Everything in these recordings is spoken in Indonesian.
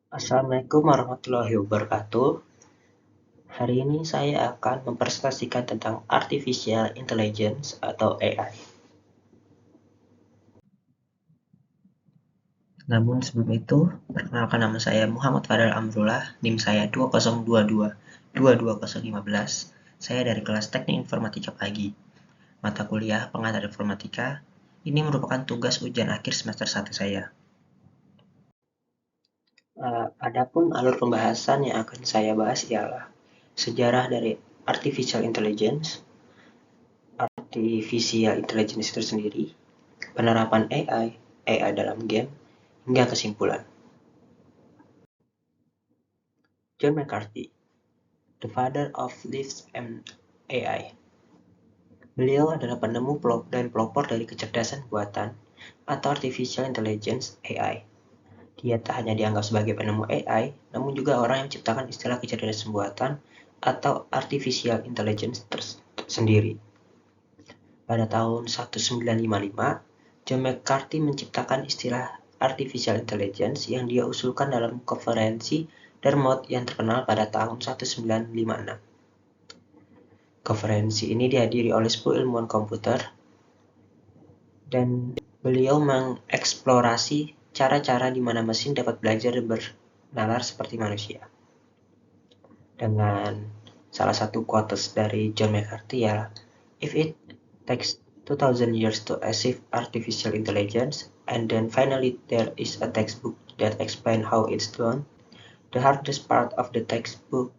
Assalamualaikum warahmatullahi wabarakatuh. Hari ini saya akan mempresentasikan tentang Artificial Intelligence atau AI. Namun sebelum itu, perkenalkan nama saya Muhammad Fadal Amrullah, NIM saya 2022-22015. Saya dari kelas Teknik Informatika Pagi. Mata kuliah Pengantar Informatika. Ini merupakan tugas ujian akhir semester 1 saya. Adapun alur pembahasan yang akan saya bahas ialah sejarah dari Artificial Intelligence, Artificial Intelligence itu sendiri, penerapan AI dalam game, hingga kesimpulan. John McCarthy, the father of Lisp and AI. Beliau adalah penemu dan pelopor dari kecerdasan buatan atau Artificial Intelligence (AI). Dia tak hanya dianggap sebagai penemu AI, namun juga orang yang menciptakan istilah kecerdasan buatan atau Artificial Intelligence sendiri. Pada tahun 1955, John McCarthy menciptakan istilah Artificial Intelligence yang dia usulkan dalam konferensi Dartmouth yang terkenal pada tahun 1956. Konferensi ini dihadiri oleh 10 ilmuwan komputer dan beliau mengeksplorasi cara-cara di mana mesin dapat belajar dan bernalar seperti manusia. Dengan salah satu quotes dari John McCarthy ya, "If it takes 2000 years to achieve artificial intelligence, and then finally there is a textbook that explains how it's done, the hardest part of the textbook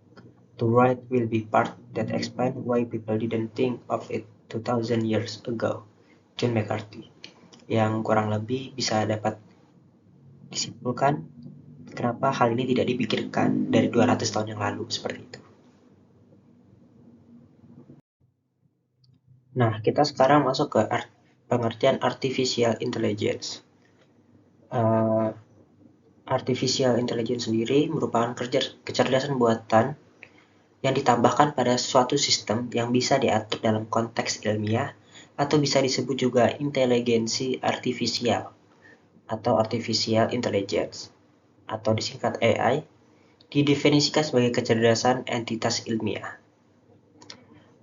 to write will be part that explain why people didn't think of it 2000 years ago." John McCarthy. Yang kurang lebih bisa dapat disimpulkan kenapa hal ini tidak dipikirkan dari 200 tahun yang lalu, seperti itu. Nah, kita sekarang masuk ke pengertian Artificial Intelligence. Artificial Intelligence sendiri merupakan kecerdasan buatan yang ditambahkan pada suatu sistem yang bisa diatur dalam konteks ilmiah atau bisa disebut juga inteligensi artifisial atau Artificial Intelligence atau disingkat AI, didefinisikan sebagai kecerdasan entitas ilmiah.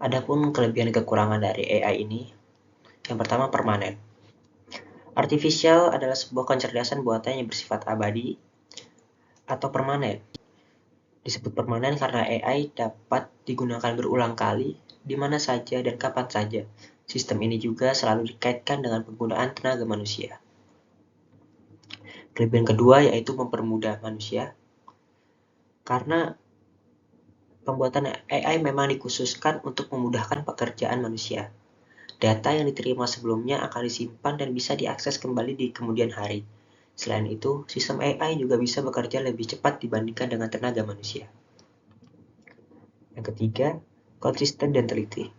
Adapun kelebihan dan kekurangan dari AI ini, yang pertama permanen. Artificial adalah sebuah kecerdasan buatan yang bersifat abadi atau permanen. Disebut permanen karena AI dapat digunakan berulang kali, di mana saja dan kapan saja. Sistem ini juga selalu dikaitkan dengan penggunaan tenaga manusia. Kelebihan kedua yaitu mempermudah manusia, karena pembuatan AI memang dikhususkan untuk memudahkan pekerjaan manusia. Data yang diterima sebelumnya akan disimpan dan bisa diakses kembali di kemudian hari. Selain itu, sistem AI juga bisa bekerja lebih cepat dibandingkan dengan tenaga manusia. Yang ketiga, konsisten dan teliti.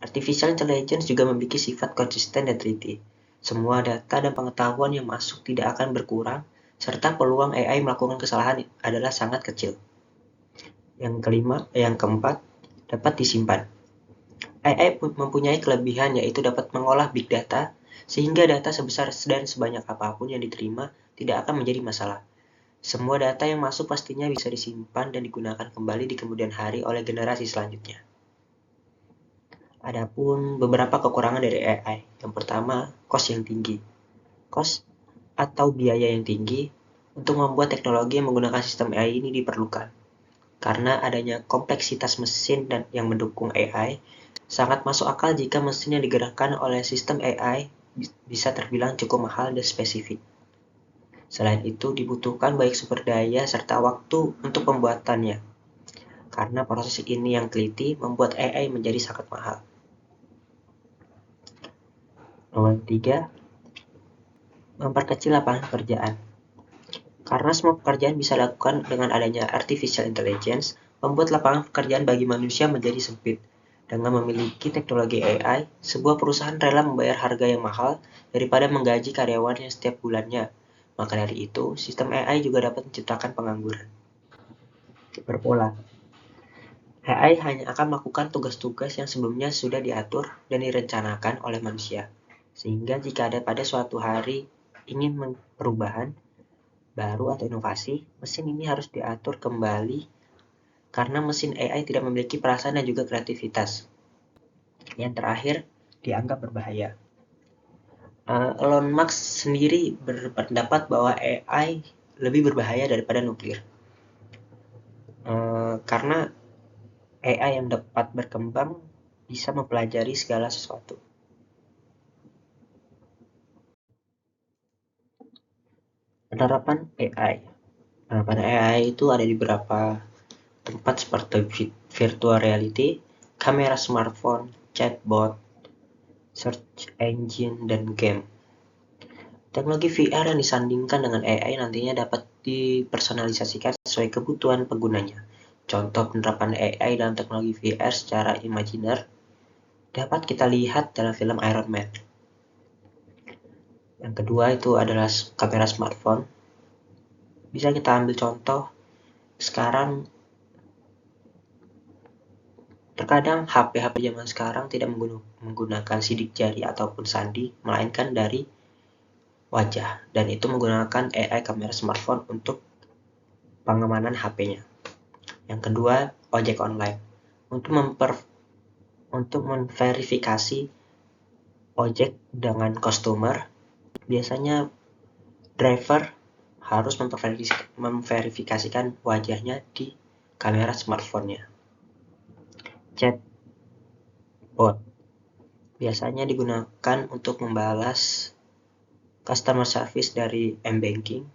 Artificial Intelligence juga memiliki sifat konsisten dan teliti. Semua data dan pengetahuan yang masuk tidak akan berkurang, serta peluang AI melakukan kesalahan adalah sangat kecil. Yang keempat, dapat disimpan. AI mempunyai kelebihan yaitu dapat mengolah big data, sehingga data sebesar dan sebanyak apapun yang diterima tidak akan menjadi masalah. Semua data yang masuk pastinya bisa disimpan dan digunakan kembali di kemudian hari oleh generasi selanjutnya. Adapun beberapa kekurangan dari AI. Yang pertama, cost yang tinggi. Cost atau biaya yang tinggi untuk membuat teknologi yang menggunakan sistem AI ini diperlukan. Karena adanya kompleksitas mesin dan yang mendukung AI, sangat masuk akal jika mesin yang digerakkan oleh sistem AI bisa terbilang cukup mahal dan spesifik. Selain itu, dibutuhkan baik sumber daya serta waktu untuk pembuatannya. Karena proses ini yang teliti membuat AI menjadi sangat mahal. Nomor 3, memperkecil lapangan pekerjaan. Karena semua pekerjaan bisa dilakukan dengan adanya Artificial Intelligence, membuat lapangan pekerjaan bagi manusia menjadi sempit. Dengan memiliki teknologi AI, sebuah perusahaan rela membayar harga yang mahal daripada menggaji karyawannya setiap bulannya. Maka dari itu, sistem AI juga dapat menciptakan pengangguran. Berpola. AI hanya akan melakukan tugas-tugas yang sebelumnya sudah diatur dan direncanakan oleh manusia. Sehingga jika ada pada suatu hari ingin perubahan, baru atau inovasi, mesin ini harus diatur kembali karena mesin AI tidak memiliki perasaan dan juga kreativitas. Yang terakhir, dianggap berbahaya. Elon Musk sendiri berpendapat bahwa AI lebih berbahaya daripada nuklir. Karena AI yang dapat berkembang bisa mempelajari segala sesuatu. Penerapan AI. Penerapan AI itu ada di beberapa tempat seperti virtual reality, kamera smartphone, chatbot, search engine, dan game. Teknologi VR yang disandingkan dengan AI nantinya dapat dipersonalisasikan sesuai kebutuhan penggunanya. Contoh penerapan AI dalam teknologi VR secara imajiner dapat kita lihat dalam film Iron Man. Yang kedua itu adalah kamera smartphone. Bisa kita ambil contoh, sekarang terkadang HP-HP zaman sekarang tidak menggunakan sidik jari ataupun sandi, melainkan dari wajah, dan itu menggunakan AI kamera smartphone untuk pengamanan HP-nya. Yang kedua, ojek online. Untuk memverifikasi ojek dengan customer, biasanya driver harus memverifikasikan wajahnya di kamera smartphone-nya. Chatbot biasanya digunakan untuk membalas customer service dari m-banking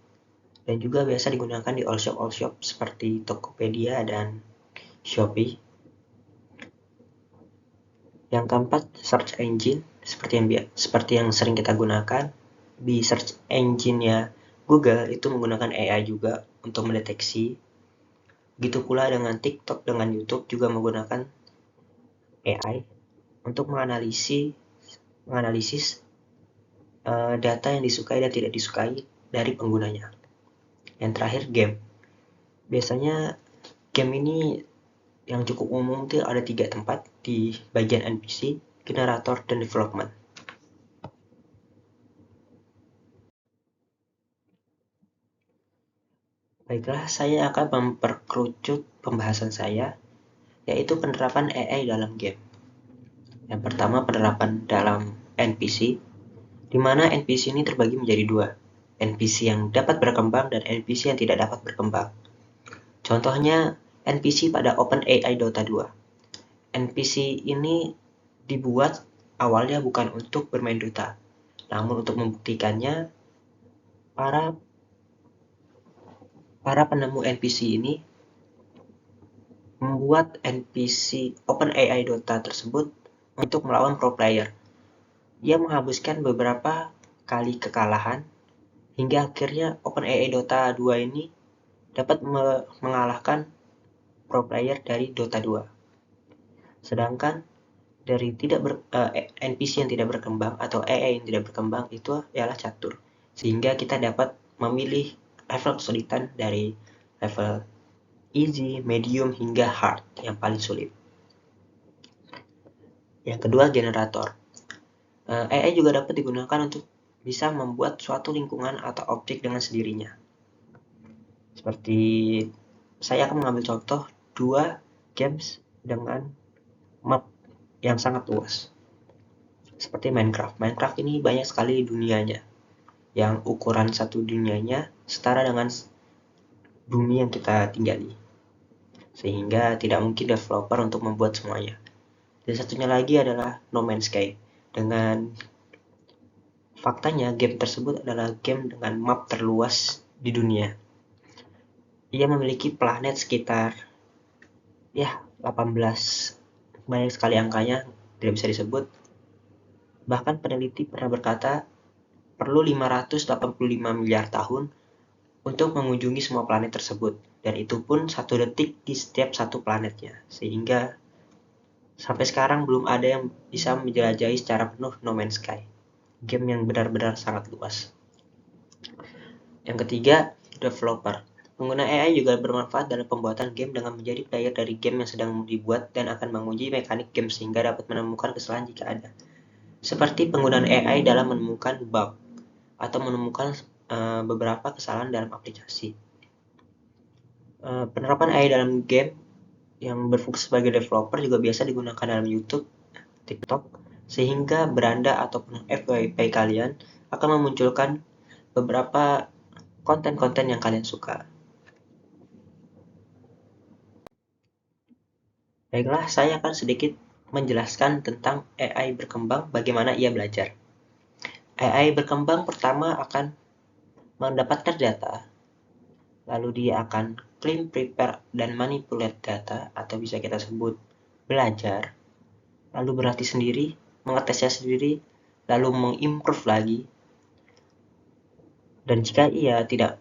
dan juga biasa digunakan di all shop seperti Tokopedia dan Shopee. Yang keempat, search engine seperti yang sering kita gunakan. Di search engine-nya Google itu menggunakan AI juga untuk mendeteksi. Begitu pula dengan TikTok, dengan YouTube juga menggunakan AI untuk menganalisis data yang disukai dan tidak disukai dari penggunanya. Yang terakhir, game. Biasanya game ini yang cukup umum itu ada 3 tempat di bagian NPC, generator, dan development. Baiklah, saya akan memperkerucut pembahasan saya, yaitu penerapan AI dalam game. Yang pertama, penerapan dalam NPC, di mana NPC ini terbagi menjadi 2, NPC yang dapat berkembang dan NPC yang tidak dapat berkembang. Contohnya, NPC pada OpenAI Dota 2. NPC ini dibuat awalnya bukan untuk bermain Dota, namun untuk membuktikannya, para penemu NPC ini membuat NPC OpenAI Dota tersebut untuk melawan pro player. Ia menghabiskan beberapa kali kekalahan hingga akhirnya OpenAI Dota 2 ini dapat mengalahkan pro player dari Dota 2. Sedangkan dari NPC yang tidak berkembang atau AI yang tidak berkembang itu ialah catur. Sehingga kita dapat memilih level kesulitan dari level easy, medium, hingga hard yang paling sulit. Yang kedua, generator. AI juga dapat digunakan untuk bisa membuat suatu lingkungan atau objek dengan sendirinya. Seperti saya akan mengambil contoh 2 games dengan map yang sangat luas. Seperti Minecraft. Minecraft ini banyak sekali dunianya, yang ukuran satu dunianya setara dengan bumi yang kita tinggali. Sehingga tidak mungkin developer untuk membuat semuanya. Dan satunya lagi adalah No Man's Sky. Dengan faktanya, game tersebut adalah game dengan map terluas di dunia. Ia memiliki planet sekitar 18, banyak sekali angkanya, tidak bisa disebut. Bahkan peneliti pernah berkata, perlu 585 miliar tahun untuk mengunjungi semua planet tersebut, dan itu pun 1 detik di setiap satu planetnya, sehingga sampai sekarang belum ada yang bisa menjelajahi secara penuh No Man's Sky, game yang benar-benar sangat luas. Yang ketiga, developer. Pengguna AI juga bermanfaat dalam pembuatan game dengan menjadi player dari game yang sedang dibuat dan akan menguji mekanik game sehingga dapat menemukan kesalahan jika ada. Seperti penggunaan AI dalam menemukan bug atau menemukan beberapa kesalahan dalam aplikasi. Penerapan AI dalam game yang berfungsi sebagai developer juga biasa digunakan dalam YouTube, TikTok, sehingga beranda ataupun FYP kalian akan memunculkan beberapa konten-konten yang kalian suka. Baiklah, saya akan sedikit menjelaskan tentang AI berkembang, bagaimana ia belajar. AI berkembang pertama akan mendapatkan data, lalu dia akan clean, prepare, dan manipulate data, atau bisa kita sebut belajar, lalu berlatih sendiri, mengetesnya sendiri, lalu mengimprove lagi, dan jika ia tidak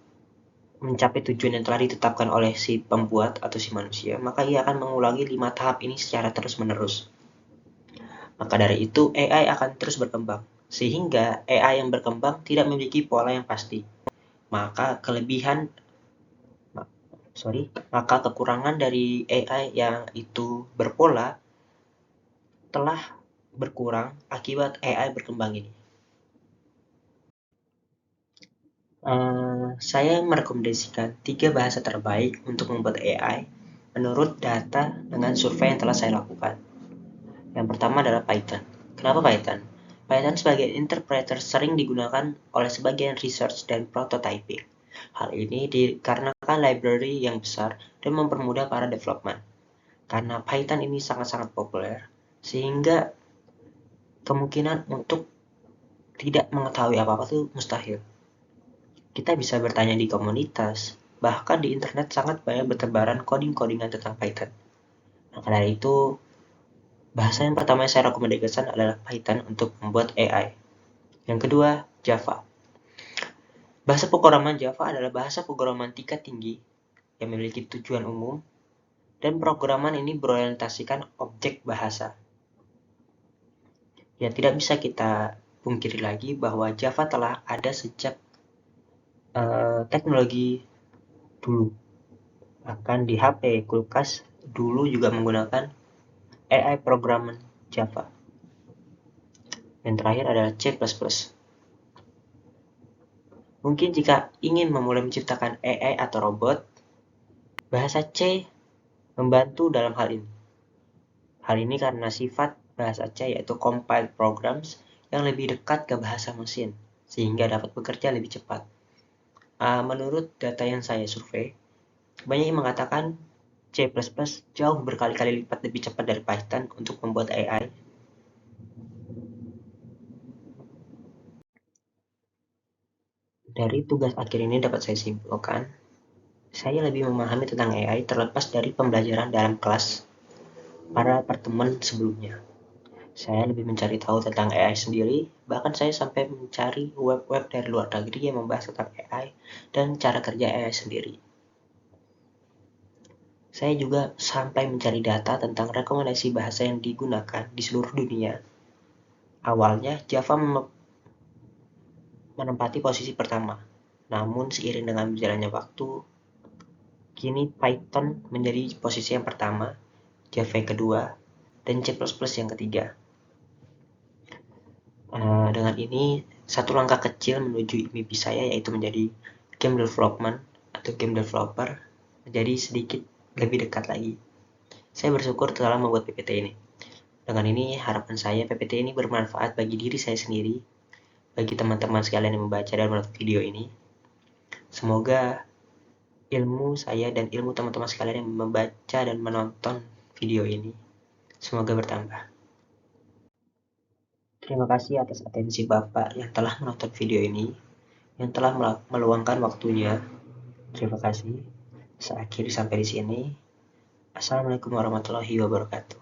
mencapai tujuan yang telah ditetapkan oleh si pembuat atau si manusia, maka ia akan mengulangi 5 tahap ini secara terus-menerus. Maka dari itu, AI akan terus berkembang, sehingga AI yang berkembang tidak memiliki pola yang pasti. Maka kekurangan dari AI yang itu berpola telah berkurang akibat AI berkembang ini. Saya merekomendasikan 3 bahasa terbaik untuk membuat AI menurut data dengan survei yang telah saya lakukan. Yang pertama adalah Python. Kenapa Python? Python sebagai interpreter sering digunakan oleh sebagian research dan prototyping. Hal ini dikarenakan library yang besar dan mempermudah para development. Karena Python ini sangat-sangat populer, sehingga kemungkinan untuk tidak mengetahui apa-apa itu mustahil. Kita bisa bertanya di komunitas, bahkan di internet sangat banyak bertebaran coding-codingan tentang Python. Maka dari itu, bahasa yang pertama yang saya rekomendasikan adalah Python untuk membuat AI. Yang kedua, Java. Bahasa pemrograman Java adalah bahasa pemrograman tingkat tinggi yang memiliki tujuan umum, dan pemrograman ini berorientasikan objek bahasa. Ya, tidak bisa kita pungkiri lagi bahwa Java telah ada sejak teknologi dulu. Bahkan di HP, kulkas dulu juga menggunakan AI programan Java. Yang terakhir adalah C++. Mungkin jika ingin memulai menciptakan AI atau robot, bahasa C membantu dalam hal ini. Hal ini karena sifat bahasa C yaitu compiled programs yang lebih dekat ke bahasa mesin, sehingga dapat bekerja lebih cepat. Menurut data yang saya survei, banyak yang mengatakan C++ jauh berkali-kali lipat lebih cepat dari Python untuk membuat AI. Dari tugas akhir ini dapat saya simpulkan, saya lebih memahami tentang AI terlepas dari pembelajaran dalam kelas para pertemuan sebelumnya. Saya lebih mencari tahu tentang AI sendiri, bahkan saya sampai mencari web-web dari luar negeri yang membahas tentang AI dan cara kerja AI sendiri. Saya juga sampai mencari data tentang rekomendasi bahasa yang digunakan di seluruh dunia. Awalnya, Java menempati posisi pertama, namun seiring dengan berjalannya waktu, kini Python menjadi posisi yang pertama, Java yang kedua, dan C++ yang ketiga. Dengan ini, satu langkah kecil menuju mimpi saya yaitu menjadi game development atau game developer menjadi sedikit lebih dekat lagi. Saya bersyukur telah membuat PPT ini. Dengan ini, harapan saya PPT ini bermanfaat bagi diri saya sendiri, bagi teman-teman sekalian yang membaca dan menonton video ini. Semoga ilmu saya dan ilmu teman-teman sekalian yang membaca dan menonton video ini semoga bertambah. Terima kasih atas atensi Bapak yang telah menonton video ini, yang telah meluangkan waktunya. Terima kasih. Saya akhiri sampai di sini. Assalamualaikum warahmatullahi wabarakatuh.